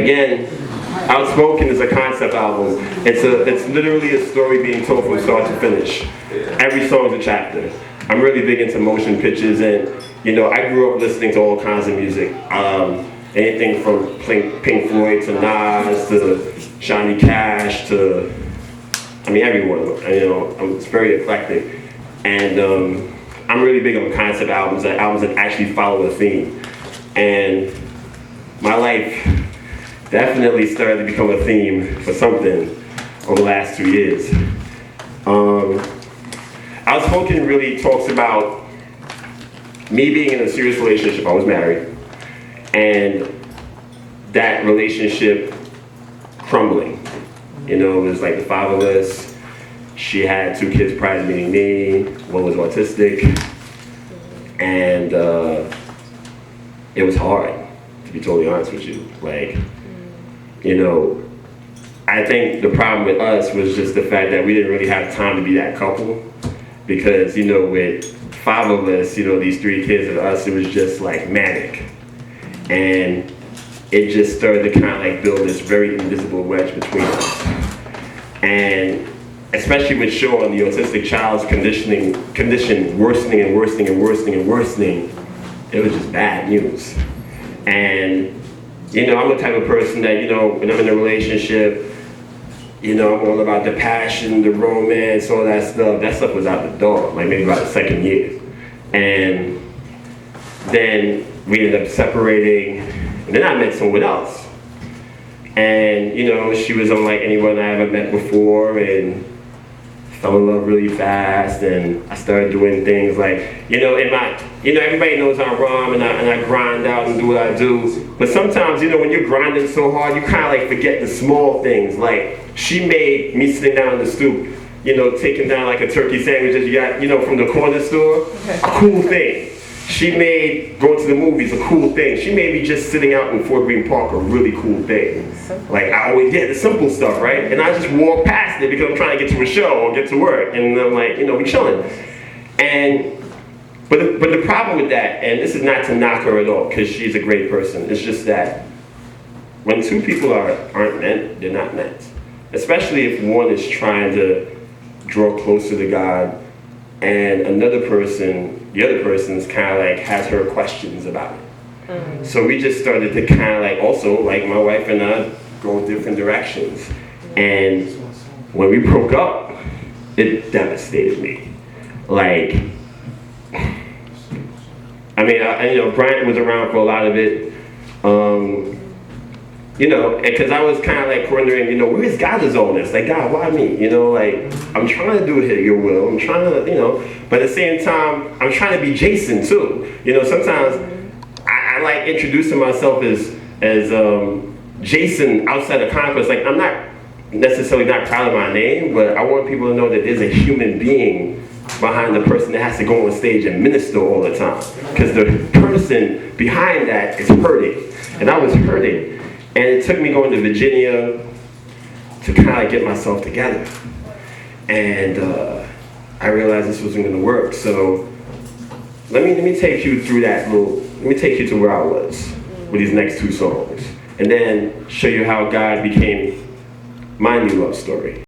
Again, Outspoken is a concept album. It's literally a story being told from start to finish. Every song is a chapter. I'm really big into motion pictures, and I grew up listening to all kinds of music. Anything from Pink Floyd to Nas to Johnny Cash to, everyone. It's very eclectic, and I'm really big on concept albums that actually follow a theme. And my life definitely started to become a theme for something over the last 2 years. Outspoken really talks about me being in a serious relationship. I was married, and that relationship crumbling. It was like the 5 of us. She had 2 kids prior to meeting me. One was autistic, and it was hard, to be totally honest with you. I think the problem with us was just the fact that we didn't really have time to be that couple, because with 5 of us, these 3 kids and us, it was just like manic, and it just started to kind of like build this very invisible wedge between us. And especially with Sean, the autistic child's condition worsening and worsening and worsening and worsening, it was just bad news. And I'm the type of person that, when I'm in a relationship, I'm all about the passion, the romance, all that stuff. That stuff was out the door, like maybe about the 2nd year. And then we ended up separating, and then I met someone else. And, she was unlike anyone I ever met before, and fell in love really fast, and I started doing things like, everybody knows I'm Rom, and I grind out and do what I do. But sometimes, when you're grinding so hard, you kind of like forget the small things. Like, she made me sitting down in the stoop, taking down like a turkey sandwich that you got, from the corner store, a cool thing. She made going to the movies a cool thing. She made me just sitting out in Fort Greene Park a really cool thing. Like, I always did the simple stuff, right? And I just walk past it because I'm trying to get to a show or get to work. And I'm like, we chilling. But the problem with that, and this is not to knock her at all, because she's a great person, it's just that when 2 people aren't meant, they're not meant. Especially if one is trying to draw closer to God, and the other person's kind of like has her questions about it. Mm-hmm. So we just started to kind of like also, like my wife and I, go different directions. And when we broke up, it devastated me. Bryant was around for a lot of it. Because I was kind of like wondering, where is God in all this? Like, God, why me? I'm trying to do your will. I'm trying to, but at the same time, I'm trying to be Jason too. Sometimes I like introducing myself as Jason outside of Conquest. Like, I'm not necessarily not proud of my name, but I want people to know that there's a human being behind the person that has to go on stage and minister all the time. Because the person behind that is hurting. And I was hurting. And it took me going to Virginia to kind of get myself together. And I realized this wasn't going to work. So let me take you through let me take you to where I was with these next 2 songs. And then show you how God became my new love story.